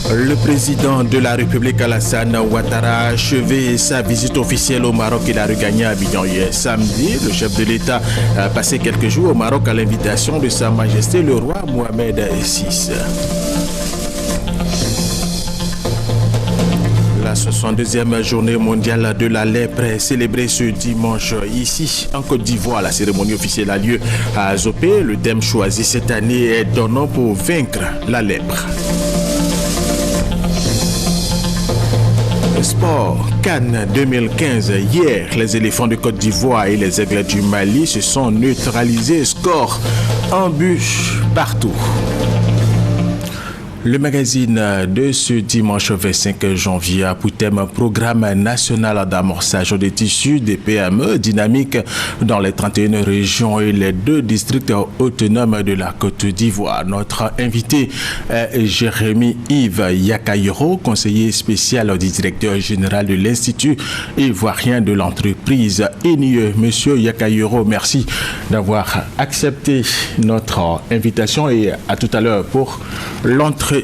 Le président de la République Alassane Ouattara a achevé sa visite officielle au Maroc. Il a regagné Abidjan hier samedi. Le chef de l'État a passé quelques jours au Maroc à l'invitation de Sa Majesté le roi Mohamed VI. La 62e journée mondiale de la lèpre est célébrée ce dimanche ici en Côte d'Ivoire. La cérémonie officielle a lieu à Azopé. Le thème choisi cette année est « Donnons pour vaincre la lèpre ». Sport, Cannes 2015. Hier, les éléphants de Côte d'Ivoire et les aigles du Mali se sont neutralisés. Score en but partout. Le magazine de ce dimanche 25 janvier a pour thème Programme national d'amorçage des tissus des PME dynamiques dans les 31 régions et les 2 districts autonomes de la Côte d'Ivoire. Notre invité est Jérémy Yves Yakayoro, conseiller spécial du directeur général de l'Institut ivoirien de l'entreprise INIE. Monsieur Yakayoro, merci d'avoir accepté notre invitation et à tout à l'heure pour l'entretien.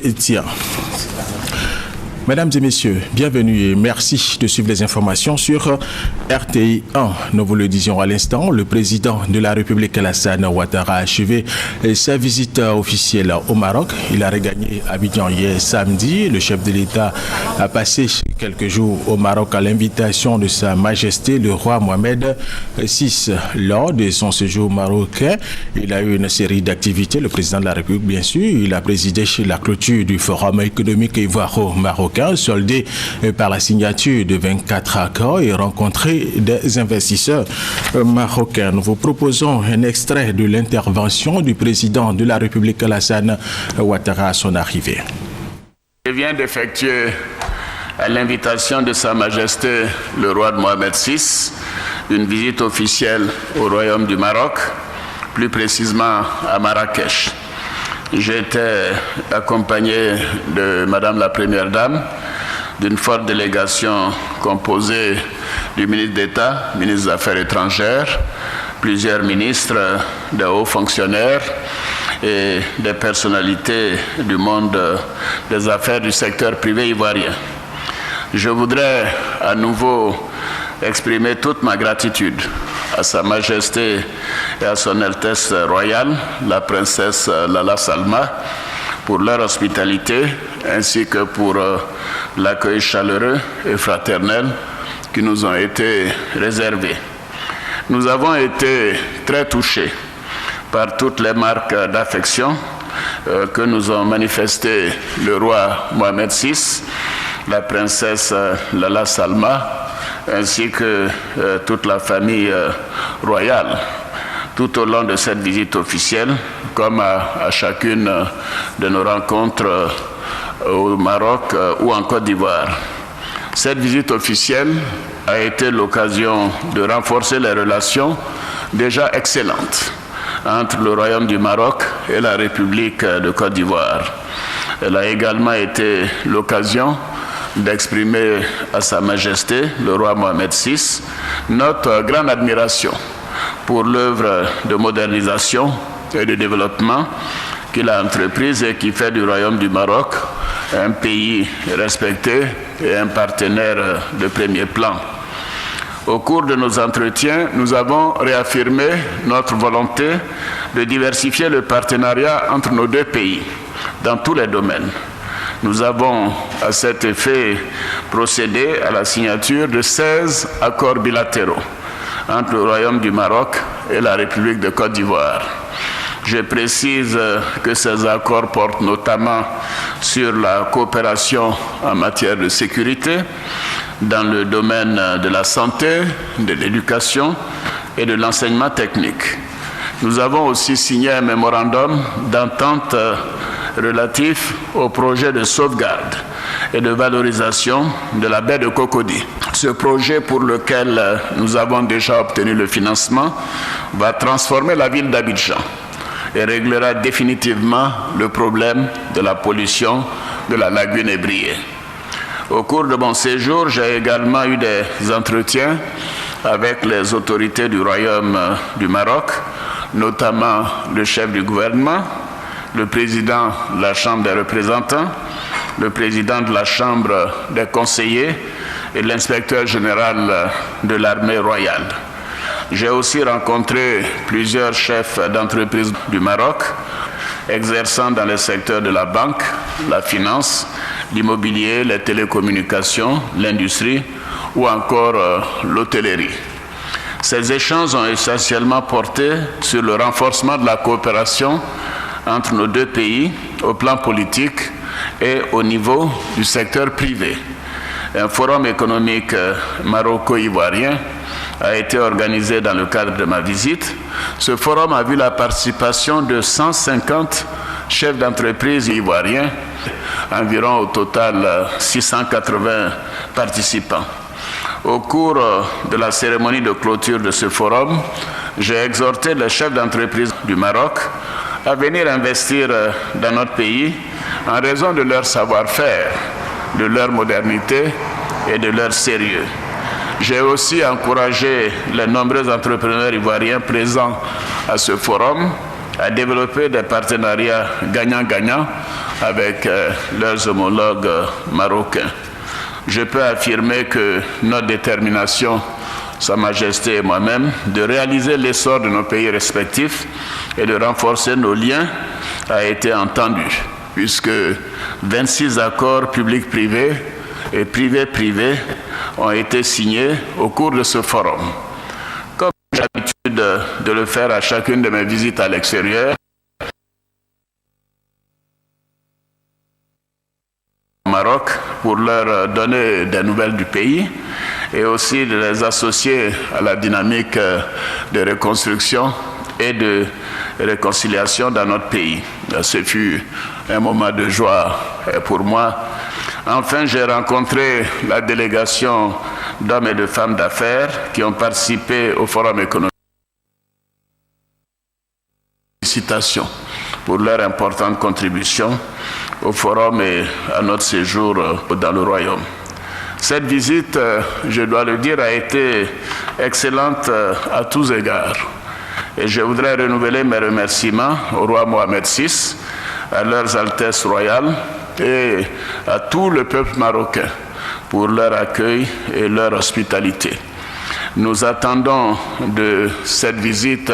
Mesdames et messieurs, bienvenue et merci de suivre les informations sur RTI 1. Nous vous le disions à l'instant, le président de la République Alassane Ouattara a achevé sa visite officielle au Maroc. Il a regagné Abidjan hier samedi. Le chef de l'État a passé quelques jours au Maroc à l'invitation de Sa Majesté le roi Mohamed VI. Lors de son séjour marocain, il a eu une série d'activités. Le président de la République, bien sûr, il a présidé chez la clôture du Forum économique ivoiro-marocain, soldé par la signature de 24 accords et rencontré des investisseurs marocains. Nous vous proposons un extrait de l'intervention du président de la République Alassane Ouattara à son arrivée. Je viens d'effectuer à l'invitation de Sa Majesté le roi Mohamed VI une visite officielle au Royaume du Maroc, plus précisément à Marrakech. J'ai été accompagné de Madame la Première Dame, d'une forte délégation composée du ministre d'État, ministre des Affaires étrangères, plusieurs ministres, de hauts fonctionnaires et des personnalités du monde des affaires du secteur privé ivoirien. Je voudrais à nouveau exprimer toute ma gratitude à Sa Majesté et à Son Altesse royale, la princesse Lala Salma, pour leur hospitalité, ainsi que pour l'accueil chaleureux et fraternel qui nous ont été réservés. Nous avons été très touchés par toutes les marques d'affection que nous ont manifestées le roi Mohamed VI, la princesse Lala Salma, ainsi que toute la famille royale, tout au long de cette visite officielle, comme à chacune de nos rencontres au Maroc ou en Côte d'Ivoire. Cette visite officielle a été l'occasion de renforcer les relations déjà excellentes entre le Royaume du Maroc et la République de Côte d'Ivoire. Elle a également été l'occasion d'exprimer à Sa Majesté, le roi Mohamed VI, notre grande admiration pour l'œuvre de modernisation et de développement qu'il a entreprise et qui fait du Royaume du Maroc un pays respecté et un partenaire de premier plan. Au cours de nos entretiens, nous avons réaffirmé notre volonté de diversifier le partenariat entre nos 2 pays dans tous les domaines. Nous avons, à cet effet, procédé à la signature de 16 accords bilatéraux entre le Royaume du Maroc et la République de Côte d'Ivoire. Je précise que ces accords portent notamment sur la coopération en matière de sécurité, dans le domaine de la santé, de l'éducation et de l'enseignement technique. Nous avons aussi signé un mémorandum d'entente relatif au projet de sauvegarde et de valorisation de la baie de Cocody. Ce projet, pour lequel nous avons déjà obtenu le financement, va transformer la ville d'Abidjan et réglera définitivement le problème de la pollution de la lagune ébriée. Au cours de mon séjour, j'ai également eu des entretiens avec les autorités du Royaume du Maroc, notamment le chef du gouvernement, le président de la Chambre des représentants, le président de la Chambre des conseillers et l'inspecteur général de l'armée royale. J'ai aussi rencontré plusieurs chefs d'entreprise du Maroc, exerçant dans les secteurs de la banque, la finance, l'immobilier, les télécommunications, l'industrie ou encore l'hôtellerie. Ces échanges ont essentiellement porté sur le renforcement de la coopération entre nos deux pays au plan politique et au niveau du secteur privé. Un forum économique maroco-ivoirien a été organisé dans le cadre de ma visite. Ce forum a vu la participation de 150 chefs d'entreprise ivoiriens, environ au total 680 participants. Au cours de la cérémonie de clôture de ce forum, j'ai exhorté les chefs d'entreprise du Maroc à venir investir dans notre pays en raison de leur savoir-faire, de leur modernité et de leur sérieux. J'ai aussi encouragé les nombreux entrepreneurs ivoiriens présents à ce forum à développer des partenariats gagnant-gagnant avec leurs homologues marocains. Je peux affirmer que notre détermination, Sa Majesté et moi-même, de réaliser l'essor de nos pays respectifs et de renforcer nos liens a été entendue, puisque 26 accords publics-privés et privés-privés ont été signés au cours de ce forum. Comme j'ai l'habitude de le faire à chacune de mes visites à l'extérieur, au Maroc, pour leur donner des nouvelles du pays et aussi de les associer à la dynamique de reconstruction et de réconciliation dans notre pays. Ce fut un moment de joie pour moi. Enfin, j'ai rencontré la délégation d'hommes et de femmes d'affaires qui ont participé au Forum économique. Félicitations pour leur importante contribution au Forum et à notre séjour dans le Royaume. Cette visite, je dois le dire, a été excellente à tous égards. Et je voudrais renouveler mes remerciements au roi Mohamed VI, à leurs Altesses royales et à tout le peuple marocain pour leur accueil et leur hospitalité. Nous attendons de cette visite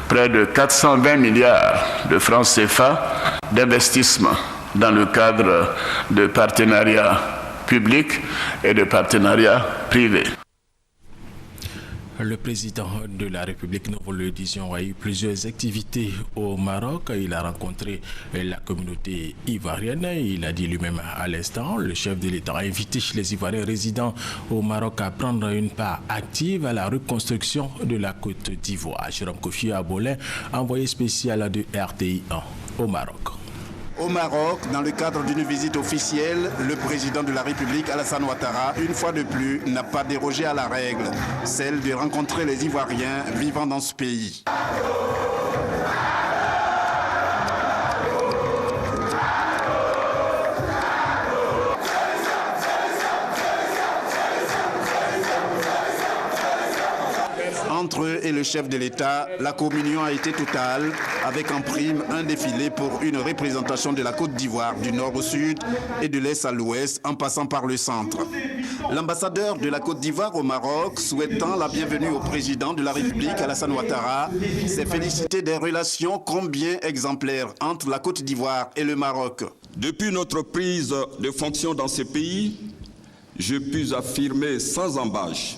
près de 420 milliards de francs CFA d'investissement dans le cadre de partenariats publics et de partenariats privés. Le président de la République, nous vous le disions, a eu plusieurs activités au Maroc. Il a rencontré la communauté ivoirienne. Il a dit lui-même à l'instant, le chef de l'État a invité les Ivoiriens résidents au Maroc à prendre une part active à la reconstruction de la Côte d'Ivoire. Jérôme Kofi Abolin, envoyé spécial de RTI 1 au Maroc. Au Maroc, dans le cadre d'une visite officielle, le président de la République, Alassane Ouattara, une fois de plus, n'a pas dérogé à la règle, celle de rencontrer les Ivoiriens vivant dans ce pays. Entre eux et le chef de l'État, la communion a été totale, avec en prime un défilé pour une représentation de la Côte d'Ivoire du nord au sud et de l'est à l'ouest, en passant par le centre. L'ambassadeur de la Côte d'Ivoire au Maroc, souhaitant la bienvenue au président de la République, Alassane Ouattara, s'est félicité des relations combien exemplaires entre la Côte d'Ivoire et le Maroc. Depuis notre prise de fonction dans ce pays, je puis affirmer sans embâche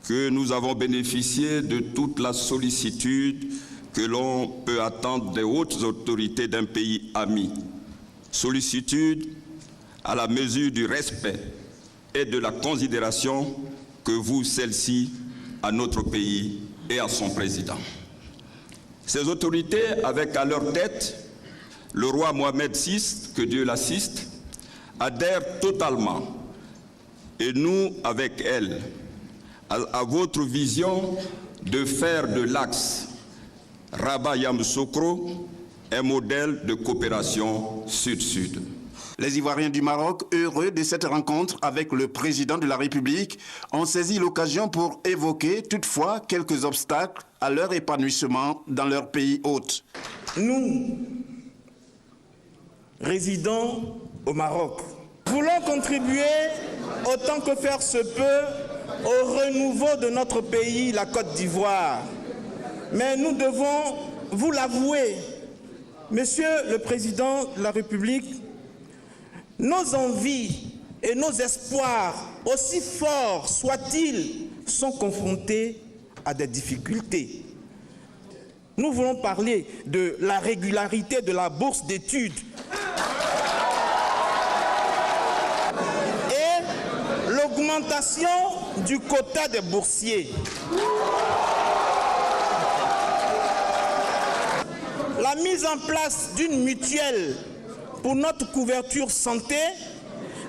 que nous avons bénéficié de toute la sollicitude que l'on peut attendre des hautes autorités d'un pays ami. Sollicitude à la mesure du respect et de la considération que voue celle-ci à notre pays et à son président. Ces autorités, avec à leur tête le roi Mohamed VI, que Dieu l'assiste, adhèrent totalement, et nous avec elle, à votre vision de faire de l'axe Rabat-Yamoussoukro un modèle de coopération sud-sud. Les Ivoiriens du Maroc, heureux de cette rencontre avec le président de la République, ont saisi l'occasion pour évoquer toutefois quelques obstacles à leur épanouissement dans leur pays hôte. Nous, résidents au Maroc. Nous voulons contribuer autant que faire se peut au renouveau de notre pays, la Côte d'Ivoire. Mais nous devons vous l'avouer, Monsieur le Président de la République, nos envies et nos espoirs, aussi forts soient-ils, sont confrontés à des difficultés. Nous voulons parler de la régularité de la bourse d'études et l'augmentation du quota des boursiers. La mise en place d'une mutuelle pour notre couverture santé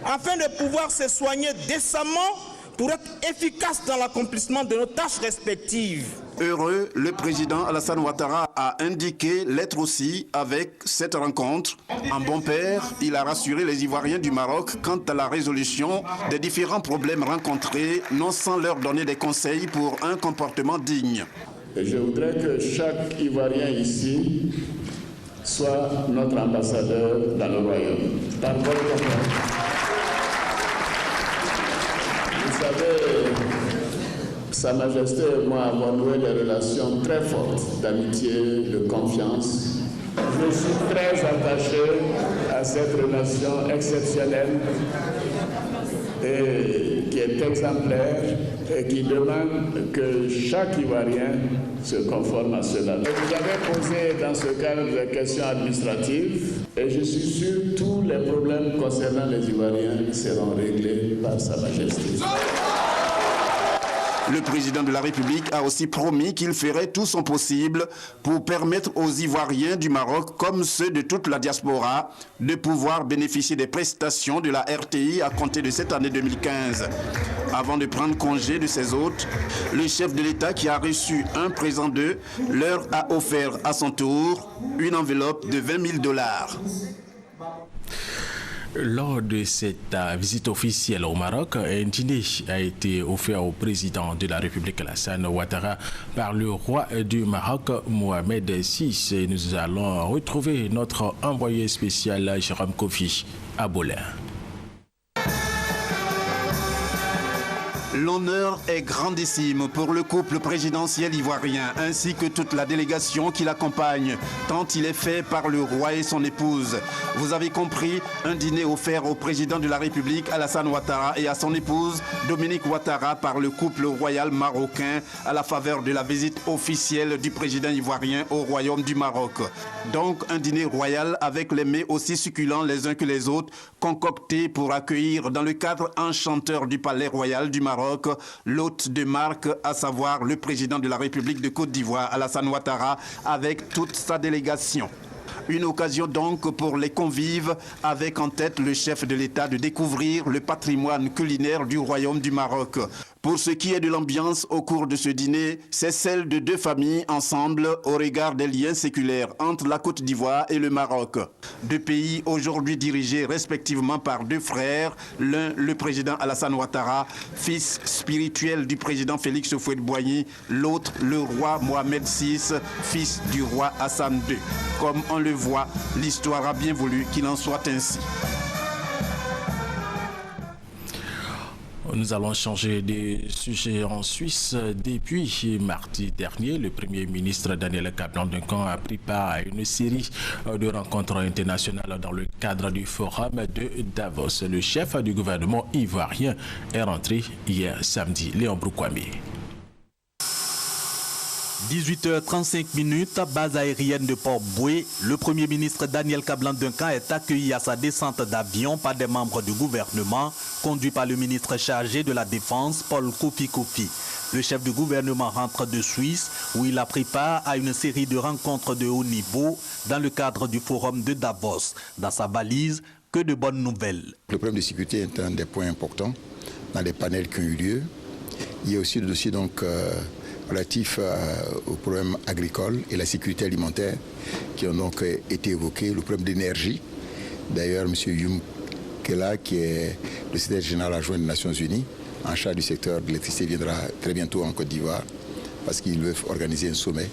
afin de pouvoir se soigner décemment pour être efficace dans l'accomplissement de nos tâches respectives. Heureux, le président Alassane Ouattara a indiqué l'être aussi avec cette rencontre. En bon père, il a rassuré les Ivoiriens du Maroc quant à la résolution des différents problèmes rencontrés, non sans leur donner des conseils pour un comportement digne. Et je voudrais que chaque Ivoirien ici soit notre ambassadeur dans le royaume. Par votre confiance. Vous savez, Sa Majesté et moi avons noué des relations très fortes d'amitié, de confiance. Je suis très attaché à cette relation exceptionnelle et qui est exemplaire et qui demande que chaque Ivoirien se conforme à cela. Et vous avez posé dans ce cadre des questions administratives et je suis sûr que tous les problèmes concernant les Ivoiriens seront réglés par Sa Majesté. Le président de la République a aussi promis qu'il ferait tout son possible pour permettre aux Ivoiriens du Maroc, comme ceux de toute la diaspora, de pouvoir bénéficier des prestations de la RTI à compter de cette année 2015. Avant de prendre congé de ses hôtes, le chef de l'État, qui a reçu un présent d'eux, leur a offert à son tour une enveloppe de $20 000. Lors de cette visite officielle au Maroc, un dîner a été offert au président de la République Alassane Ouattara par le roi du Maroc, Mohamed VI. Et nous allons retrouver notre envoyé spécial, Jérôme Kofi, à Bolin. L'honneur est grandissime pour le couple présidentiel ivoirien ainsi que toute la délégation qui l'accompagne, tant il est fait par le roi et son épouse. Vous avez compris, un dîner offert au président de la République Alassane Ouattara et à son épouse Dominique Ouattara par le couple royal marocain à la faveur de la visite officielle du président ivoirien au royaume du Maroc. Donc un dîner royal avec les mets aussi succulents les uns que les autres, concoctés pour accueillir dans le cadre enchanteur du palais royal du Maroc l'hôte de marque, à savoir le président de la République de Côte d'Ivoire, Alassane Ouattara, avec toute sa délégation. Une occasion donc pour les convives, avec en tête le chef de l'État, de découvrir le patrimoine culinaire du royaume du Maroc. Pour ce qui est de l'ambiance au cours de ce dîner, c'est celle de deux familles ensemble au regard des liens séculaires entre la Côte d'Ivoire et le Maroc. Deux pays aujourd'hui dirigés respectivement par deux frères, l'un le président Alassane Ouattara, fils spirituel du président Félix Houphouët-Boigny, l'autre le roi Mohamed VI, fils du roi Hassan II. Comme on le voit, l'histoire a bien voulu qu'il en soit ainsi. Nous allons changer de sujet en Suisse. Depuis mardi dernier, le Premier ministre Daniel Kablan-Duncan a pris part à une série de rencontres internationales dans le cadre du forum de Davos. Le chef du gouvernement ivoirien est rentré hier samedi. Léon Broukwame. 18h35, base aérienne de Port-Boué, le Premier ministre Daniel Kablan-Duncan est accueilli à sa descente d'avion par des membres du gouvernement, conduit par le ministre chargé de la Défense, Paul Kofi. Le chef du gouvernement rentre de Suisse, où il a pris part à une série de rencontres de haut niveau dans le cadre du forum de Davos. Dans sa valise, que de bonnes nouvelles. Le problème de sécurité est un des points importants dans les panels qui ont eu lieu. Il y a aussi le dossier relatif aux problèmes agricoles et la sécurité alimentaire qui ont donc été évoqués, le problème d'énergie. D'ailleurs, M. Youm Kela, qui est le secrétaire général adjoint des Nations Unies, en charge du secteur de l'électricité, viendra très bientôt en Côte d'Ivoire parce qu'ils veulent organiser un sommet.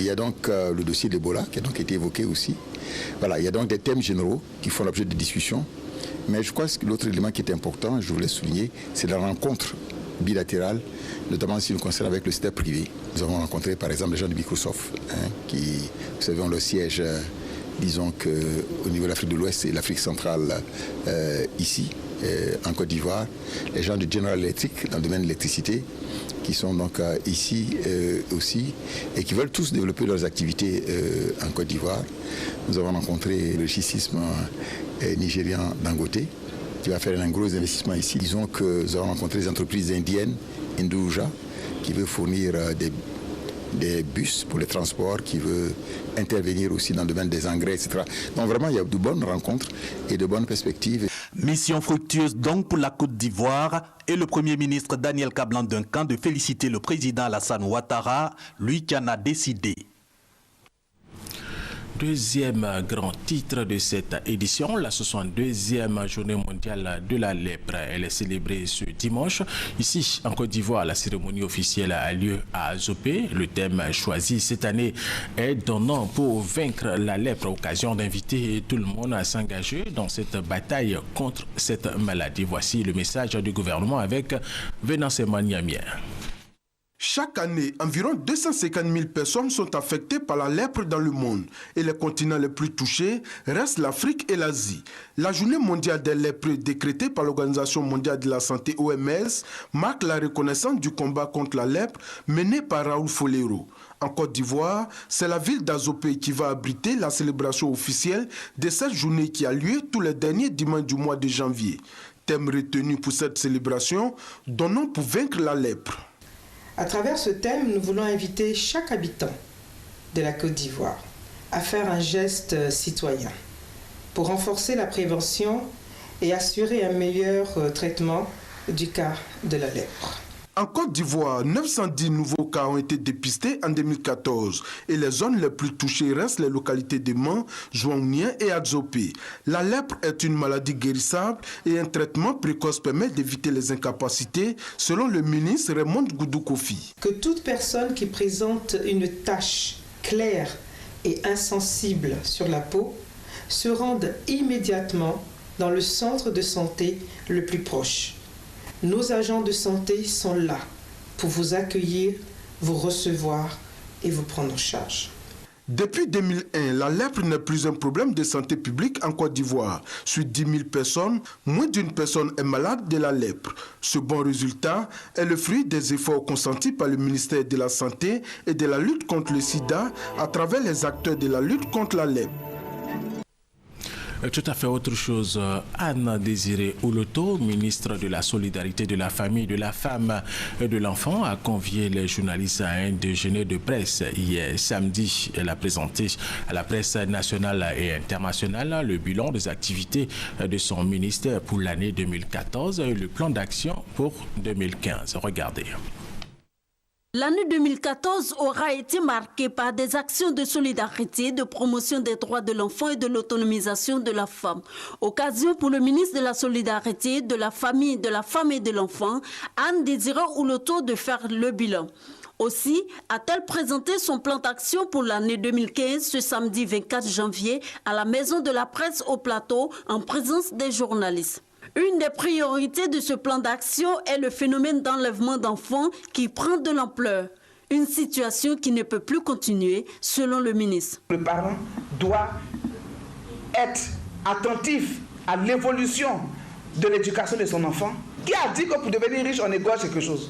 Il y a donc le dossier de l'Ebola qui a donc été évoqué aussi. Voilà, il y a donc des thèmes généraux qui font l'objet de discussions Mais je crois que l'autre élément qui est important, je voulais souligner, c'est la rencontre bilatérale, notamment si nous concerne avec le secteur privé. Nous avons rencontré par exemple les gens de Microsoft, qui, vous savez, ont le siège, disons qu'au niveau de l'Afrique de l'Ouest et l'Afrique centrale ici, en Côte d'Ivoire, les gens de General Electric dans le domaine de l'électricité, qui sont donc ici aussi et qui veulent tous développer leurs activités en Côte d'Ivoire. Nous avons rencontré le schisme nigérian Dangote, qui va faire un gros investissement ici. Disons que nous avons rencontré les entreprises indiennes, Indouja, qui veut fournir des bus pour les transports, qui veut intervenir aussi dans le domaine des engrais, etc. Donc vraiment, il y a de bonnes rencontres et de bonnes perspectives. Mission fructueuse donc pour la Côte d'Ivoire et le Premier ministre Daniel Kablan-Duncan de féliciter le président Alassane Ouattara, lui qui en a décidé. Deuxième grand titre de cette édition, la 62e journée mondiale de la lèpre. Elle est célébrée ce dimanche. Ici, en Côte d'Ivoire, la cérémonie officielle a lieu à Zopé. Le thème choisi cette année est « Donnant pour vaincre la lèpre », occasion d'inviter tout le monde à s'engager dans cette bataille contre cette maladie. Voici le message du gouvernement avec Venance Maniamière. Chaque année, environ 250 000 personnes sont affectées par la lèpre dans le monde et les continents les plus touchés restent l'Afrique et l'Asie. La journée mondiale des lépreux décrétée par l'Organisation mondiale de la santé OMS marque la reconnaissance du combat contre la lèpre mené par Raoul Folero. En Côte d'Ivoire, c'est la ville d'Azopé qui va abriter la célébration officielle de cette journée qui a lieu tous les derniers dimanches du mois de janvier. Thème retenu pour cette célébration, « Donnons pour vaincre la lèpre ». À travers ce thème, nous voulons inviter chaque habitant de la Côte d'Ivoire à faire un geste citoyen pour renforcer la prévention et assurer un meilleur traitement du cas de la lèpre. En Côte d'Ivoire, 910 nouveaux cas ont été dépistés en 2014 et les zones les plus touchées restent les localités de Man, Jouangnien et Adzopé. La lèpre est une maladie guérissable et un traitement précoce permet d'éviter les incapacités, selon le ministre Raymond Goudou Kofi. Que toute personne qui présente une tache claire et insensible sur la peau se rende immédiatement dans le centre de santé le plus proche. Nos agents de santé sont là pour vous accueillir, vous recevoir et vous prendre en charge. Depuis 2001, la lèpre n'est plus un problème de santé publique en Côte d'Ivoire. Sur 10 000 personnes, moins d'une personne est malade de la lèpre. Ce bon résultat est le fruit des efforts consentis par le ministère de la Santé et de la lutte contre le sida à travers les acteurs de la lutte contre la lèpre. Tout à fait autre chose. Anne Désiré Oloto, ministre de la Solidarité, de la Famille, de la Femme et de l'Enfant, a convié les journalistes à un déjeuner de presse hier samedi. Elle a présenté à la presse nationale et internationale le bilan des activités de son ministère pour l'année 2014 et le plan d'action pour 2015. Regardez. L'année 2014 aura été marquée par des actions de solidarité, de promotion des droits de l'enfant et de l'autonomisation de la femme. Occasion pour le ministre de la Solidarité, de la Famille, de la Femme et de l'Enfant, Anne Désiré Oloto, de faire le bilan. Aussi a-t-elle présenté son plan d'action pour l'année 2015 ce samedi 24 janvier à la Maison de la Presse au Plateau en présence des journalistes. Une des priorités de ce plan d'action est le phénomène d'enlèvement d'enfants qui prend de l'ampleur. Une situation qui ne peut plus continuer, selon le ministre. Le parent doit être attentif à l'évolution de l'éducation de son enfant. Qui a dit que pour devenir riche, on égorge quelque chose?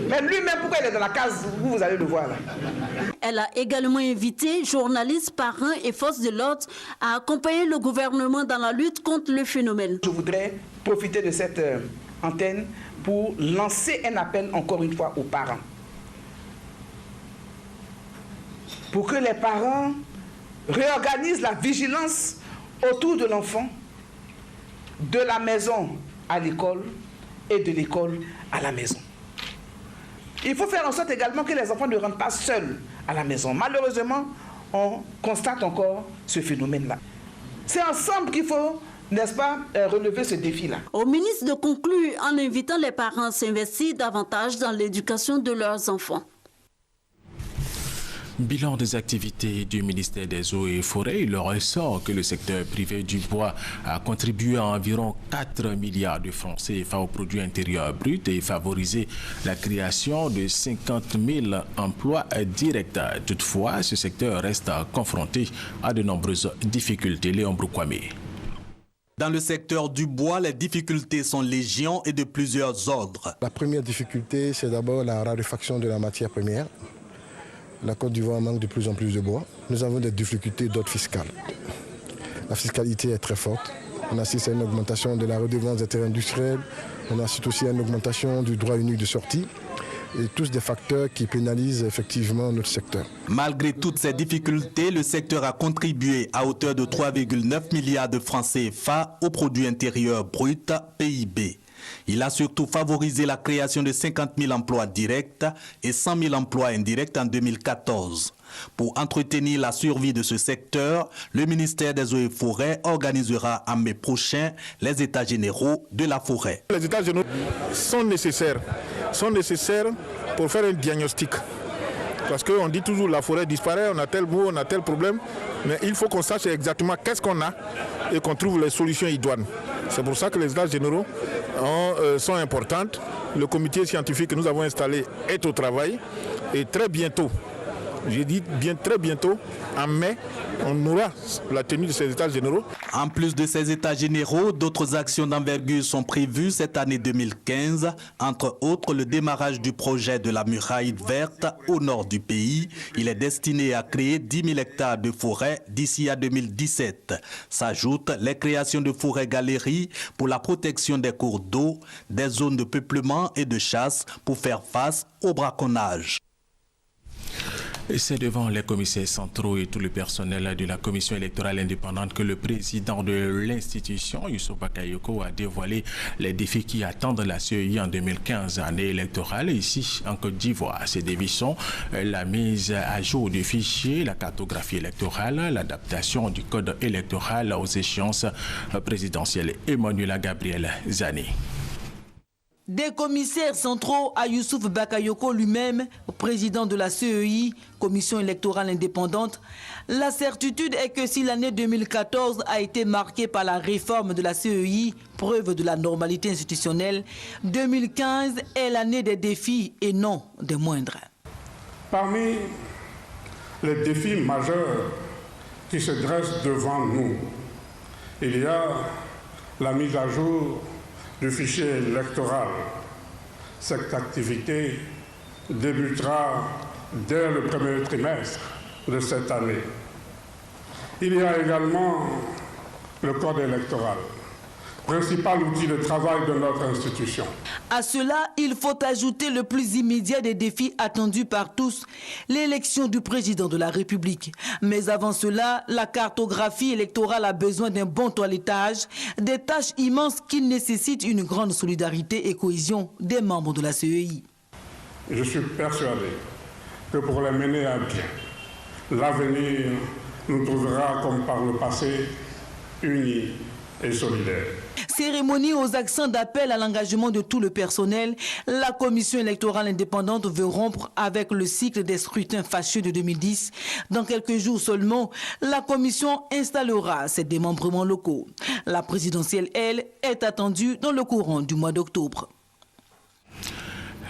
Mais lui-même, pourquoi il est dans la case où vous allez le voir là? Elle a également invité journalistes, parents et forces de l'ordre à accompagner le gouvernement dans la lutte contre le phénomène. Je voudrais profiter de cette antenne pour lancer un appel encore une fois aux parents. Pour que les parents réorganisent la vigilance autour de l'enfant, de la maison à l'école et de l'école à la maison. Il faut faire en sorte également que les enfants ne rentrent pas seuls à la maison. Malheureusement, on constate encore ce phénomène-là. C'est ensemble qu'il faut, n'est-ce pas, relever ce défi-là. Au ministre de conclure en invitant les parents à s'investir davantage dans l'éducation de leurs enfants. Bilan des activités du ministère des Eaux et Forêts, il ressort que le secteur privé du bois a contribué à environ 4 milliards de francs CFA au produit intérieur brut et favorisé la création de 50 000 emplois directs. Toutefois, ce secteur reste confronté à de nombreuses difficultés. Léon Broukwame. Dans le secteur du bois, les difficultés sont légion et de plusieurs ordres. La première difficulté, c'est d'abord la raréfaction de la matière première. La Côte d'Ivoire manque de plus en plus de bois. Nous avons des difficultés d'ordre fiscal. La fiscalité est très forte. On assiste à une augmentation de la redevance des terrains industriels. On assiste aussi à une augmentation du droit unique de sortie. Et tous des facteurs qui pénalisent effectivement notre secteur. Malgré toutes ces difficultés, le secteur a contribué à hauteur de 3,9 milliards de francs CFA au produit intérieur brut PIB. Il a surtout favorisé la création de 50 000 emplois directs et 100 000 emplois indirects en 2014. Pour entretenir la survie de ce secteur, le ministère des Eaux et Forêts organisera en mai prochain les États généraux de la forêt. Les États généraux sont nécessaires pour faire un diagnostic. Parce qu'on dit toujours la forêt disparaît, on a tel mot, on a tel problème, mais il faut qu'on sache exactement qu'est-ce qu'on a et qu'on trouve les solutions idoines. C'est pour ça que les États généraux sont importantes. Le comité scientifique que nous avons installé est au travail et très bientôt, j'ai dit bien très bientôt, en mai, on aura la tenue de ces États généraux. En plus de ces États généraux, d'autres actions d'envergure sont prévues cette année 2015, entre autres le démarrage du projet de la muraille verte au nord du pays. Il est destiné à créer 10 000 hectares de forêt d'ici à 2017. S'ajoutent les créations de forêts-galeries pour la protection des cours d'eau, des zones de peuplement et de chasse pour faire face au braconnage. C'est devant les commissaires centraux et tout le personnel de la commission électorale indépendante que le président de l'institution, Youssouf Bakayoko, a dévoilé les défis qui attendent la CEI en 2015, année électorale ici en Côte d'Ivoire. Ces défis sont la mise à jour du fichier, la cartographie électorale, l'adaptation du code électoral aux échéances présidentielles. Emmanuela Gabriel Zani. Des commissaires centraux à Youssouf Bakayoko lui-même, président de la CEI, Commission électorale indépendante, la certitude est que si l'année 2014 a été marquée par la réforme de la CEI, preuve de la normalité institutionnelle, 2015 est l'année des défis et non des moindres. Parmi les défis majeurs qui se dressent devant nous, il y a la mise à jour du fichier électoral. Cette activité débutera dès le premier trimestre de cette année. Il y a également le code électoral, principal outil de travail de notre institution. À cela, il faut ajouter le plus immédiat des défis attendus par tous, l'élection du président de la République. Mais avant cela, la cartographie électorale a besoin d'un bon toilettage, des tâches immenses qui nécessitent une grande solidarité et cohésion des membres de la CEI. Je suis persuadé que pour les mener à bien, l'avenir nous trouvera comme par le passé, unis et solidaires. Cérémonie aux accents d'appel à l'engagement de tout le personnel, la commission électorale indépendante veut rompre avec le cycle des scrutins fâcheux de 2010. Dans quelques jours seulement, la commission installera ses démembrements locaux. La présidentielle, elle, est attendue dans le courant du mois d'octobre.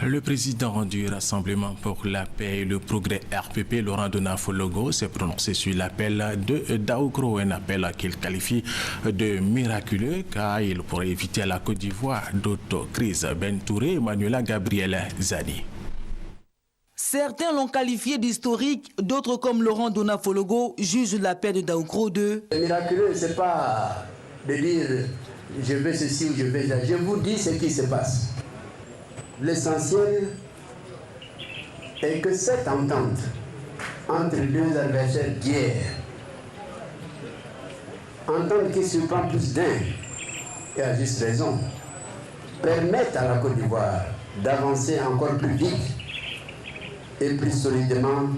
Le président du Rassemblement pour la paix et le progrès RPP, Laurent Donafologo, s'est prononcé sur l'appel de Daoukro, un appel qu'il qualifie de miraculeux car il pourrait éviter à la Côte d'Ivoire d'autres crises. Ben Touré, Emmanuela Gabriel Zani. Certains l'ont qualifié d'historique, d'autres comme Laurent Donafologo jugent l'appel de Daoukro de miraculeux. C'est pas de dire je veux ceci ou je veux ça. Je vous dis ce qui se passe. L'essentiel est que cette entente entre deux adversaires d'hier, entente qui surprend plus d'un, et à juste raison, permette à la Côte d'Ivoire d'avancer encore plus vite et plus solidement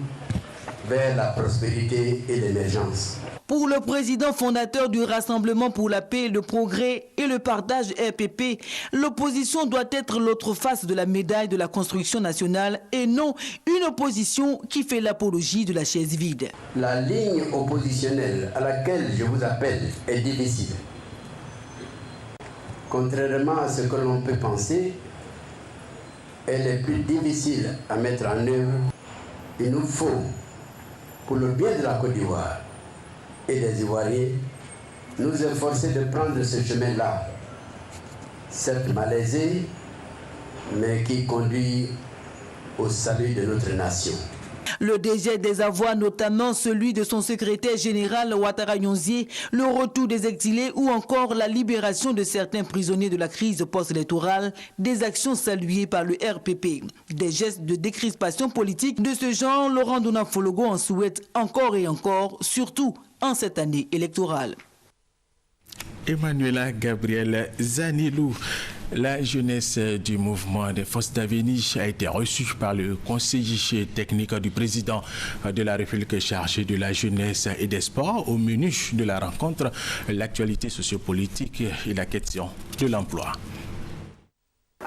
vers la prospérité et l'émergence. Pour le président fondateur du Rassemblement pour la paix, le progrès et le partage RPP, l'opposition doit être l'autre face de la médaille de la construction nationale et non une opposition qui fait l'apologie de la chaise vide. La ligne oppositionnelle à laquelle je vous appelle est difficile. Contrairement à ce que l'on peut penser, elle est plus difficile à mettre en œuvre. Il nous faut, pour le bien de la Côte d'Ivoire et des Ivoiriens, nous efforcer de prendre ce chemin-là, certes malaisé, mais qui conduit au salut de notre nation. Le dégel des avoirs, notamment celui de son secrétaire général Ouattara Nyonzie, le retour des exilés ou encore la libération de certains prisonniers de la crise post-électorale, des actions saluées par le RPP. Des gestes de décrispation politique de ce genre, Laurent Donafologo en souhaite encore et encore, surtout en cette année électorale. Emmanuela Gabriel Zanilou. La jeunesse du mouvement des Forces d'Avenir a été reçue par le conseiller technique du président de la République chargé de la jeunesse et des sports. Au menu de la rencontre, l'actualité sociopolitique et la question de l'emploi.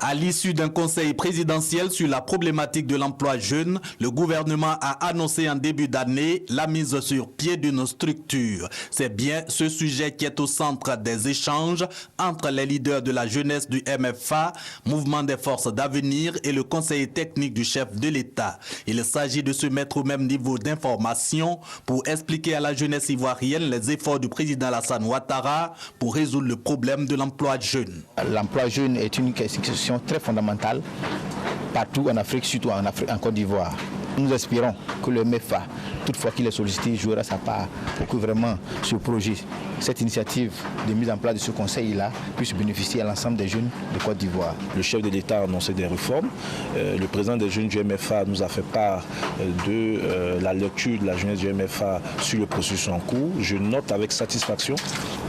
À l'issue d'un conseil présidentiel sur la problématique de l'emploi jeune, le gouvernement a annoncé en début d'année la mise sur pied d'une structure. C'est bien ce sujet qui est au centre des échanges entre les leaders de la jeunesse du MFA, Mouvement des Forces d'Avenir et le conseiller technique du chef de l'État. Il s'agit de se mettre au même niveau d'information pour expliquer à la jeunesse ivoirienne les efforts du président Alassane Ouattara pour résoudre le problème de l'emploi jeune. L'emploi jeune est une question très fondamentale partout en Afrique, surtout en Côte d'Ivoire. Nous espérons que le MEFA, toutefois qu'il est sollicité, jouera sa part pour que vraiment ce projet, cette initiative de mise en place de ce conseil-là puisse bénéficier à l'ensemble des jeunes de Côte d'Ivoire. Le chef de l'État a annoncé des réformes. Le président des jeunes du MFA nous a fait part de la lecture de la jeunesse du MFA sur le processus en cours. Je note avec satisfaction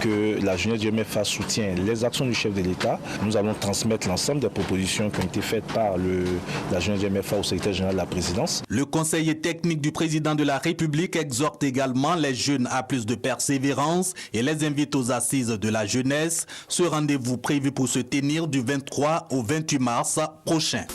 que la jeunesse du MFA soutient les actions du chef de l'État. Nous allons transmettre l'ensemble des propositions qui ont été faites par la jeunesse du MFA au secrétaire général de la présidence. Le conseiller technique du président de la République exhorte également les jeunes à plus de persévérance et les invite aux assises de la jeunesse. Ce rendez-vous prévu pour se tenir du 23 au 28 mars prochain.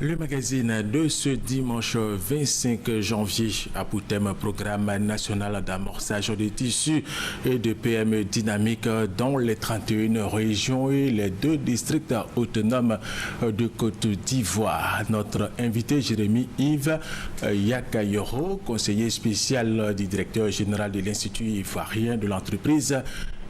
Le magazine de ce dimanche 25 janvier a pour thème programme national d'amorçage de tissus et de PME dynamiques dans les 31 régions et les 2 districts autonomes de Côte d'Ivoire. Notre invité Jérémy Yves Yakayoro, conseiller spécial du directeur général de l'Institut ivoirien de l'entreprise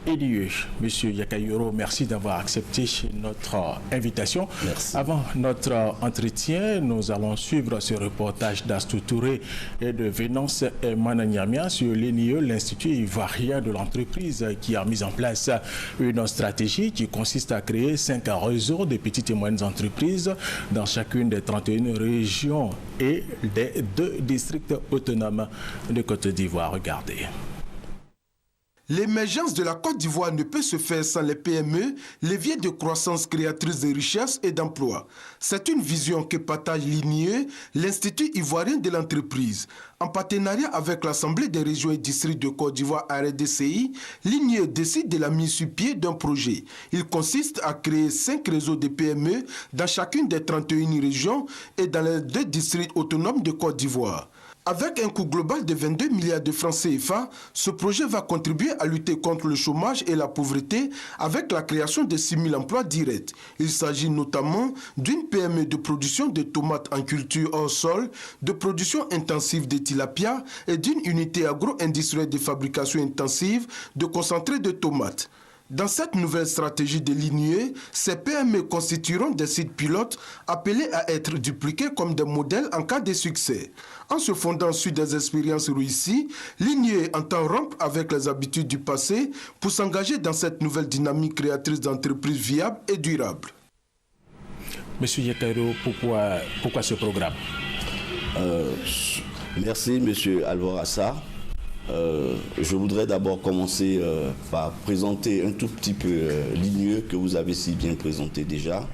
EDIE. Monsieur Yakayoro, merci d'avoir accepté notre invitation. Merci. Avant notre entretien, nous allons suivre ce reportage d'Astou Touré et de Vénance Mananyamia sur l'ENIE, l'Institut ivoirien de l'entreprise, qui a mis en place une stratégie qui consiste à créer 5 réseaux de petites et moyennes entreprises dans chacune des 31 régions et des 2 districts autonomes de Côte d'Ivoire. Regardez. L'émergence de la Côte d'Ivoire ne peut se faire sans les PME, levier de croissance créatrice de richesses et d'emplois. C'est une vision que partage l'INIE, l'Institut ivoirien de l'entreprise. En partenariat avec l'Assemblée des régions et districts de Côte d'Ivoire RDCI, l'INIE décide de la mise sur pied d'un projet. Il consiste à créer 5 réseaux de PME dans chacune des 31 régions et dans les 2 districts autonomes de Côte d'Ivoire. Avec un coût global de 22 milliards de francs CFA, ce projet va contribuer à lutter contre le chômage et la pauvreté avec la création de 6 000 emplois directs. Il s'agit notamment d'une PME de production de tomates en culture hors sol, de production intensive de tilapia et d'une unité agro-industrielle de fabrication intensive de concentré de tomates. Dans cette nouvelle stratégie de l'INIE, ces PME constitueront des sites pilotes appelés à être dupliqués comme des modèles en cas de succès. En se fondant sur des expériences réussies, l'INIE entend rompre avec les habitudes du passé pour s'engager dans cette nouvelle dynamique créatrice d'entreprises viables et durables. Monsieur Yakayoro, pourquoi ce programme? Merci, Monsieur Alvorassa. Je voudrais d'abord commencer par présenter un tout petit peu l'INIE que vous avez si bien présenté déjà,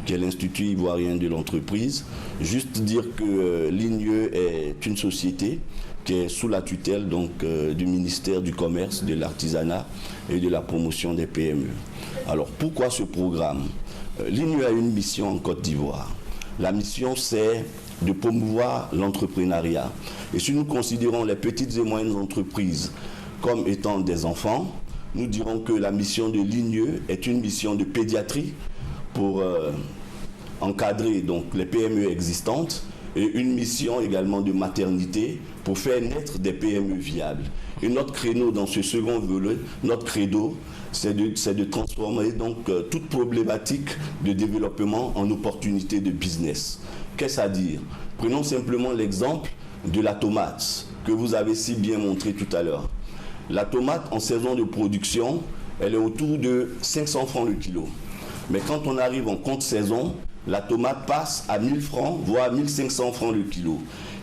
qui est l'Institut ivoirien de l'entreprise. Juste dire que l'INIE est une société qui est sous la tutelle donc, du ministère du Commerce, de l'Artisanat et de la promotion des PME. Alors pourquoi ce programme? L'INIE a une mission en Côte d'Ivoire. La mission, c'est de promouvoir l'entrepreneuriat. Et si nous considérons les petites et moyennes entreprises comme étant des enfants, nous dirons que la mission de l'INIE est une mission de pédiatrie pour encadrer donc, les PME existantes et une mission également de maternité pour faire naître des PME viables. Et notre créneau dans ce second volet, notre credo, c'est de transformer donc toute problématique de développement en opportunité de business. Qu'est-ce à dire? Prenons simplement l'exemple de la tomate que vous avez si bien montré tout à l'heure. La tomate en saison de production, elle est autour de 500 francs le kilo. Mais quand on arrive en compte saison, la tomate passe à 1000 francs, voire 1500 francs le kilo.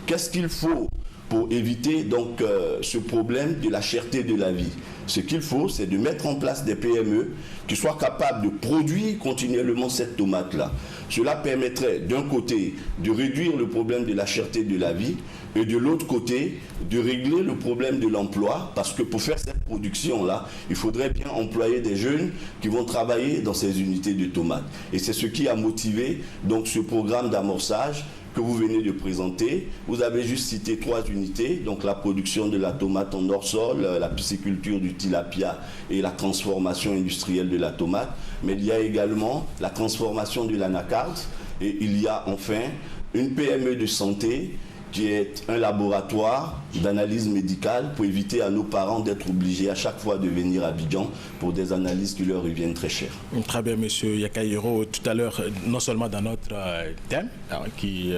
Qu'est-ce qu'il faut pour éviter donc ce problème de la cherté de la vie? Ce qu'il faut, c'est de mettre en place des PME qui soient capables de produire continuellement cette tomate-là. Cela permettrait d'un côté de réduire le problème de la cherté de la vie et de l'autre côté de régler le problème de l'emploi, parce que pour faire cette production-là, il faudrait bien employer des jeunes qui vont travailler dans ces unités de tomates. Et c'est ce qui a motivé donc ce programme d'amorçage que vous venez de présenter. Vous avez juste cité 3 unités, donc la production de la tomate en hors-sol, la pisciculture du tilapia et la transformation industrielle de la tomate. Mais il y a également la transformation de l'anacarde et il y a enfin une PME de santé qui est un laboratoire d'analyse médicale pour éviter à nos parents d'être obligés à chaque fois de venir à Abidjan pour des analyses qui leur reviennent très chères. Très bien, Monsieur Yakayiro. Tout à l'heure, non seulement dans notre thème qui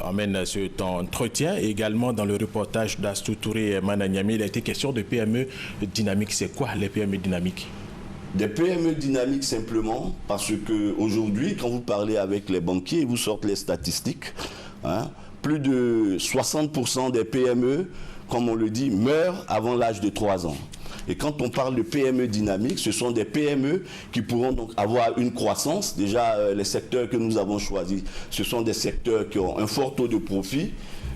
emmène cet entretien, également dans le reportage d'Astou Touré Mananyami, il a été question de PME dynamiques. C'est quoi les PME dynamiques? Des PME dynamiques simplement parce qu'aujourd'hui, quand vous parlez avec les banquiers, ils vous sortent les statistiques. Plus de 60% des PME, comme on le dit, meurent avant l'âge de 3 ans. Et quand on parle de PME dynamiques, ce sont des PME qui pourront donc avoir une croissance. Déjà, les secteurs que nous avons choisis, ce sont des secteurs qui ont un fort taux de profit,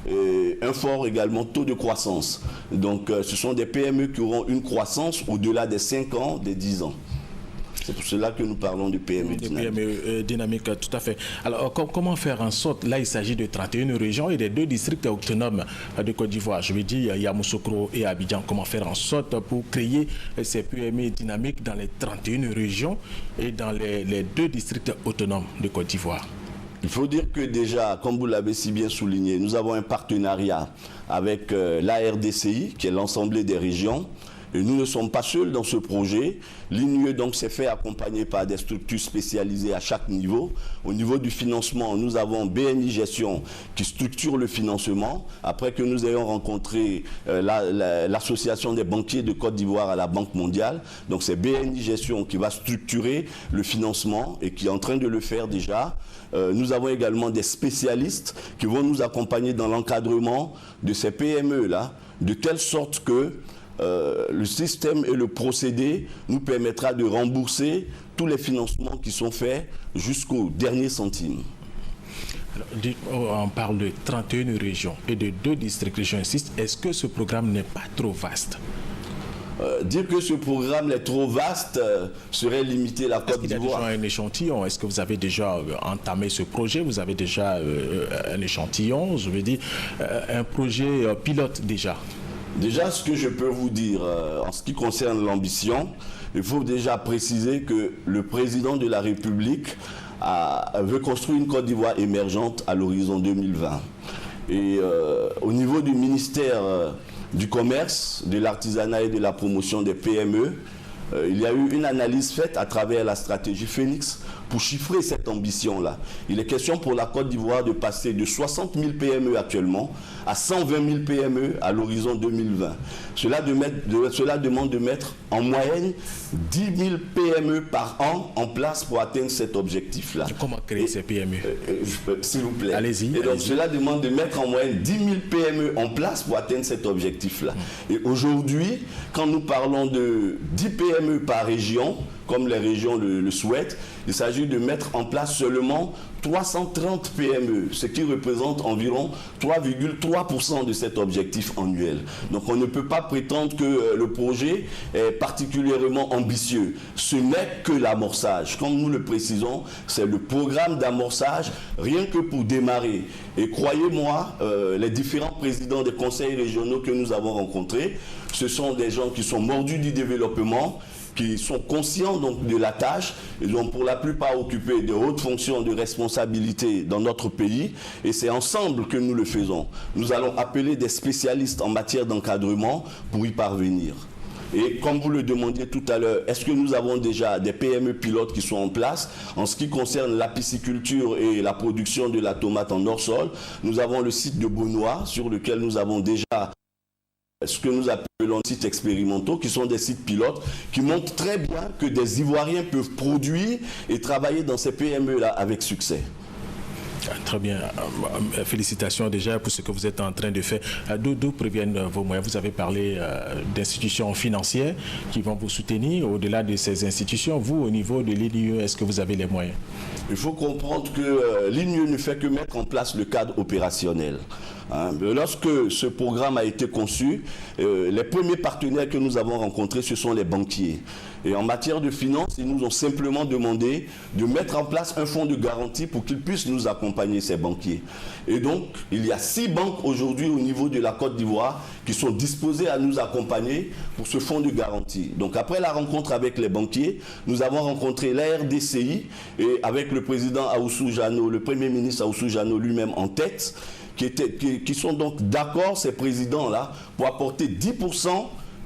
et un fort également taux de croissance. Donc, ce sont des PME qui auront une croissance au-delà des 5 ans, des 10 ans. C'est pour cela que nous parlons de PME dynamique. PME dynamique, tout à fait. Alors, comment faire en sorte, là il s'agit de 31 régions et des 2 districts autonomes de Côte d'Ivoire, je veux dire Yamoussoukro et Abidjan, comment faire en sorte pour créer ces PME dynamiques dans les 31 régions et dans les 2 districts autonomes de Côte d'Ivoire? Il faut dire que déjà, comme vous l'avez si bien souligné, nous avons un partenariat avec l'ARDCI, qui est l'Assemblée des régions. Et nous ne sommes pas seuls dans ce projet. L'INIE donc s'est fait accompagner par des structures spécialisées à chaque niveau. Au niveau du financement, nous avons BNI Gestion qui structure le financement. Après que nous ayons rencontré l'association des banquiers de Côte d'Ivoire à la Banque mondiale. Donc c'est BNI Gestion qui va structurer le financement et qui est en train de le faire déjà. Nous avons également des spécialistes qui vont nous accompagner dans l'encadrement de ces PME-là, de telle sorte que le système et le procédé nous permettra de rembourser tous les financements qui sont faits jusqu'au dernier centime. Alors, on parle de 31 régions et de 2 districts, j'insiste. Est-ce que ce programme n'est pas trop vaste? Dire que ce programme est trop vaste serait limiter la Côte d'Ivoire. Est-ce qu'il y a déjà un échantillon? Est-ce que vous avez déjà entamé ce projet? Vous avez déjà un échantillon, je veux dire, un projet pilote déjà? Déjà, ce que je peux vous dire en ce qui concerne l'ambition, il faut déjà préciser que le président de la République veut construire une Côte d'Ivoire émergente à l'horizon 2020. Et au niveau du ministère du Commerce, de l'Artisanat et de la promotion des PME, il y a eu une analyse faite à travers la stratégie Phoenix pour chiffrer cette ambition-là. Il est question pour la Côte d'Ivoire de passer de 60 000 PME actuellement à 120 000 PME à l'horizon 2020. Cela demande de mettre en moyenne 10 000 PME par an en place pour atteindre cet objectif-là. Comment créer ces PME? S'il vous plaît. Allez-y. Et donc cela demande de mettre en moyenne 10 000 PME en place pour atteindre cet objectif-là. Et aujourd'hui, quand nous parlons de 10 PME par région, comme les régions le souhaitent, il s'agit de mettre en place seulement 330 PME, ce qui représente environ 3,3% de cet objectif annuel. Donc on ne peut pas prétendre que le projet est particulièrement ambitieux. Ce n'est que l'amorçage. Comme nous le précisons, c'est le programme d'amorçage, rien que pour démarrer. Et croyez-moi, les différents présidents des conseils régionaux que nous avons rencontrés, ce sont des gens qui sont mordus du développement, qui sont conscients donc de la tâche. Ils ont pour la plupart occupé de hautes fonctions de responsabilité dans notre pays et c'est ensemble que nous le faisons. Nous allons appeler des spécialistes en matière d'encadrement pour y parvenir. Et comme vous le demandiez tout à l'heure, est-ce que nous avons déjà des PME pilotes qui sont en place? En ce qui concerne la pisciculture et la production de la tomate en hors-sol, nous avons le site de Beaunois sur lequel nous avons déjà ce que nous appelons sites expérimentaux, qui sont des sites pilotes, qui montrent très bien que des Ivoiriens peuvent produire et travailler dans ces PME-là avec succès. Très bien. Félicitations déjà pour ce que vous êtes en train de faire. D'où proviennent vos moyens? Vous avez parlé d'institutions financières qui vont vous soutenir. Au-delà de ces institutions, vous, au niveau de l'INUE, est-ce que vous avez les moyens? Il faut comprendre que l'INUE ne fait que mettre en place le cadre opérationnel. Lorsque ce programme a été conçu, les premiers partenaires que nous avons rencontrés, ce sont les banquiers. Et en matière de finances, ils nous ont simplement demandé de mettre en place un fonds de garantie pour qu'ils puissent nous accompagner, ces banquiers. Et donc, il y a 6 banques aujourd'hui au niveau de la Côte d'Ivoire qui sont disposées à nous accompagner pour ce fonds de garantie. Donc, après la rencontre avec les banquiers, nous avons rencontré la RDCI et avec le président Aoussou Jano, le premier ministre Aoussou Jano lui-même en tête, qui sont donc d'accord, ces présidents-là, pour apporter 10%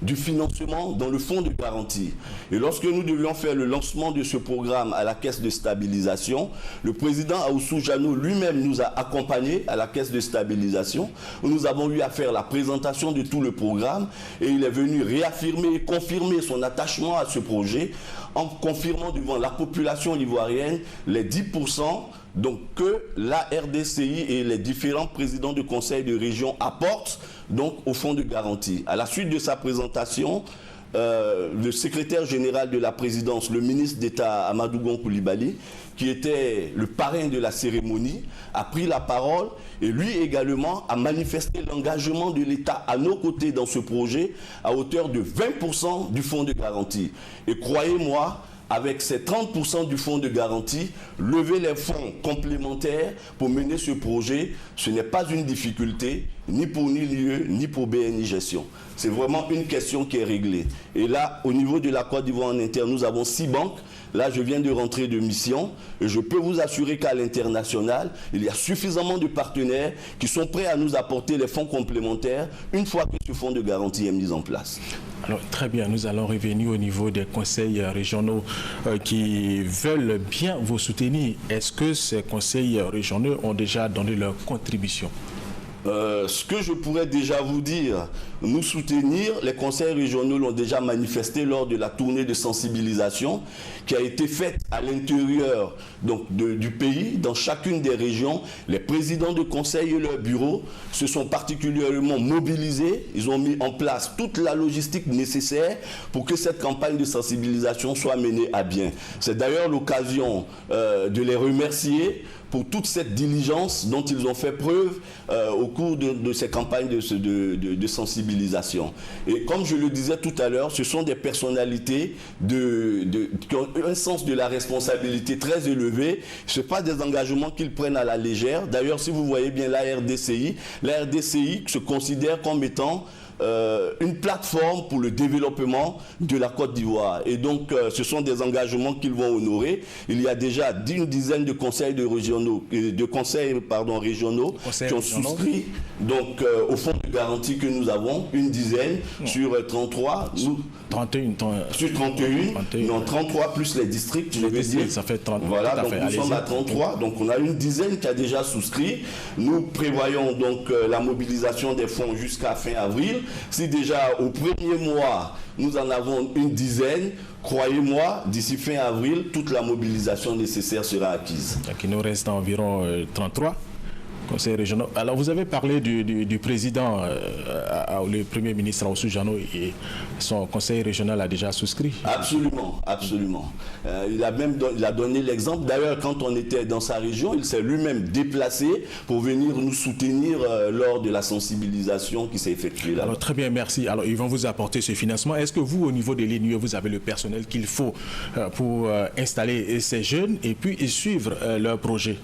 du financement dans le fonds de garantie. Et lorsque nous devions faire le lancement de ce programme à la caisse de stabilisation, le président Aoussou Jano lui-même nous a accompagnés à la caisse de stabilisation, où nous avons eu à faire la présentation de tout le programme et il est venu réaffirmer et confirmer son attachement à ce projet en confirmant devant la population ivoirienne les 10% donc que la RDCI et les différents présidents de conseils de région apportent donc au fonds de garantie. À la suite de sa présentation, le secrétaire général de la présidence, le ministre d'État Amadou Gon Coulibaly, qui était le parrain de la cérémonie, a pris la parole et lui également a manifesté l'engagement de l'État à nos côtés dans ce projet à hauteur de 20% du fonds de garantie. Et croyez-moi, avec ces 30% du fonds de garantie, lever les fonds complémentaires pour mener ce projet, ce n'est pas une difficulté, ni pour l'INUE, ni pour BNI Gestion. C'est vraiment une question qui est réglée. Et là, au niveau de la Côte d'Ivoire en interne, nous avons 6 banques. Là, je viens de rentrer de mission et je peux vous assurer qu'à l'international, il y a suffisamment de partenaires qui sont prêts à nous apporter les fonds complémentaires une fois que ce fonds de garantie est mis en place. Alors, très bien, nous allons revenir au niveau des conseils régionaux qui veulent bien vous soutenir. Est-ce que ces conseils régionaux ont déjà donné leur contribution? Ce que je pourrais déjà vous dire, nous soutenir, les conseils régionaux l'ont déjà manifesté lors de la tournée de sensibilisation qui a été faite à l'intérieur du pays, dans chacune des régions. Les présidents de conseils et leurs bureaux se sont particulièrement mobilisés. Ils ont mis en place toute la logistique nécessaire pour que cette campagne de sensibilisation soit menée à bien. C'est d'ailleurs l'occasion de les remercier pour toute cette diligence dont ils ont fait preuve au cours de ces campagnes de sensibilisation. Et comme je le disais tout à l'heure, ce sont des personnalités qui ont un sens de la responsabilité très élevé. Ce n'est pas des engagements qu'ils prennent à la légère. D'ailleurs, si vous voyez bien la RDCI se considère comme étant une plateforme pour le développement de la Côte d'Ivoire. Et donc, ce sont des engagements qu'ils vont honorer. Il y a déjà une dizaine de conseils régionaux qui ont souscrit donc, au fonds de garantie que nous avons, une dizaine sur 33. 33 plus les districts, je veux dire. Ça fait 30. Voilà, donc nous sommes à 33. Donc on a une dizaine qui a déjà souscrit. Nous prévoyons donc la mobilisation des fonds jusqu'à fin avril. Si déjà au premier mois, nous en avons une dizaine, croyez-moi, d'ici fin avril, toute la mobilisation nécessaire sera acquise. Donc il nous reste environ 33 conseils régionaux. Alors vous avez parlé du président, le Premier ministre Aoussou Jano, et son conseil régional a déjà souscrit. Absolument, absolument. Il a donné l'exemple. D'ailleurs, quand on était dans sa région, il s'est lui-même déplacé pour venir nous soutenir lors de la sensibilisation qui s'est effectuée là. Alors très bien, merci. Alors ils vont vous apporter ce financement. Est-ce que vous, au niveau de l'INUE, vous avez le personnel qu'il faut pour installer ces jeunes et puis suivre leur projet?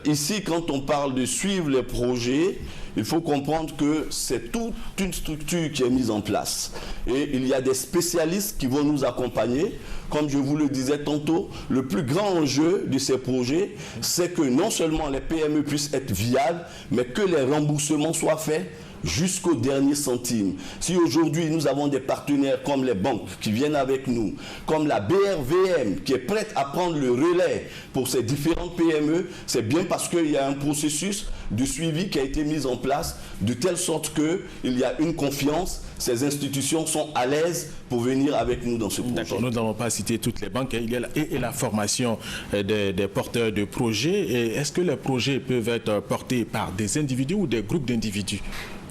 Ici, quand on parle de suivre les projets, il faut comprendre que c'est toute une structure qui est mise en place. Et il y a des spécialistes qui vont nous accompagner. Comme je vous le disais tantôt, le plus grand enjeu de ces projets, c'est que non seulement les PME puissent être viables, mais que les remboursements soient faits jusqu'au dernier centime. Si aujourd'hui nous avons des partenaires comme les banques qui viennent avec nous, comme la BRVM qui est prête à prendre le relais pour ces différentes PME, c'est bien parce qu'il y a un processus de suivi qui a été mis en place de telle sorte qu'il y a une confiance, ces institutions sont à l'aise pour venir avec nous dans ce projet. Nous n'avons pas cité toutes les banques, il y a la formation des porteurs de projets. Est-ce que les projets peuvent être portés par des individus ou des groupes d'individus,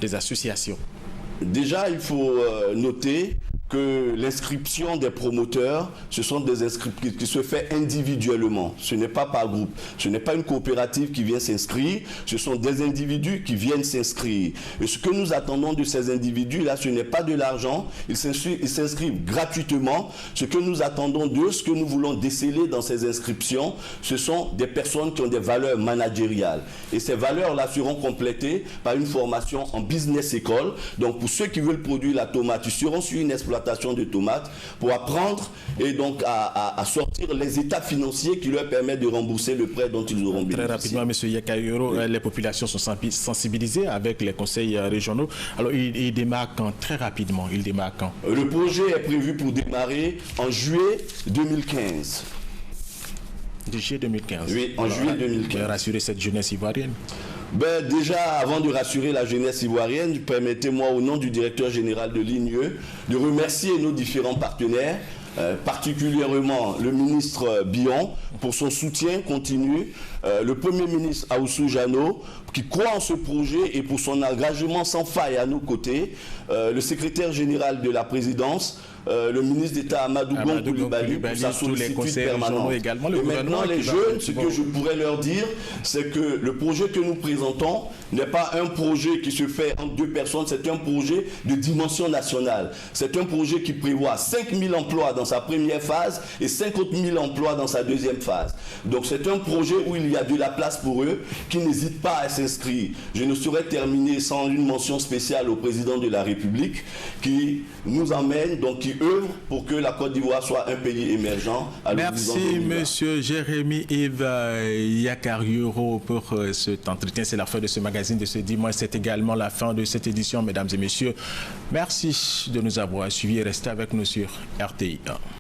des associations? Déjà, il faut noter que l'inscription des promoteurs, ce sont des inscriptions qui se fait individuellement. Ce n'est pas par groupe. Ce n'est pas une coopérative qui vient s'inscrire. Ce sont des individus qui viennent s'inscrire. Et ce que nous attendons de ces individus-là, ce n'est pas de l'argent. Ils s'inscrivent gratuitement. Ce que nous attendons d'eux, ce que nous voulons déceler dans ces inscriptions, ce sont des personnes qui ont des valeurs managériales. Et ces valeurs-là seront complétées par une formation en business école. Donc pour ceux qui veulent produire la tomate, ils seront sur une exploitation de tomates pour apprendre et donc à sortir les états financiers qui leur permettent de rembourser le prêt dont ils auront bénéficié. Très rapidement, M. Yakayoro, les populations sont sensibilisées avec les conseils régionaux. Alors, il démarre quand? Très rapidement, il démarre quand? Le projet est prévu pour démarrer en juillet 2015. Juillet 2015. Oui, en juillet 2015. Pour rassurer cette jeunesse ivoirienne. Déjà, avant de rassurer la jeunesse ivoirienne, permettez-moi au nom du directeur général de l'INUE de remercier nos différents partenaires, particulièrement le ministre Bion pour son soutien continu, le Premier ministre Aoussou Jano qui croit en ce projet et pour son engagement sans faille à nos côtés, le secrétaire général de la présidence, le ministre d'État Amadou Gon Coulibaly pour sa sollicitude permanente. Et maintenant, les jeunes, ce que je pourrais leur dire, c'est que le projet que nous présentons n'est pas un projet qui se fait entre deux personnes, c'est un projet de dimension nationale. C'est un projet qui prévoit 5 000 emplois dans sa première phase et 50 000 emplois dans sa deuxième phase. Donc c'est un projet où il y a de la place pour eux, qui n'hésitent pas à s'inscrire. Je ne saurais terminer sans une mention spéciale au président de la République qui nous emmène, donc qui œuvre pour que la Côte d'Ivoire soit un pays émergent. Merci Monsieur Jérémy Yves Yakayoro pour cet entretien. C'est la fin de ce magazine de ce dimanche. C'est également la fin de cette édition, mesdames et messieurs. Merci de nous avoir suivis et restez avec nous sur RTI 1.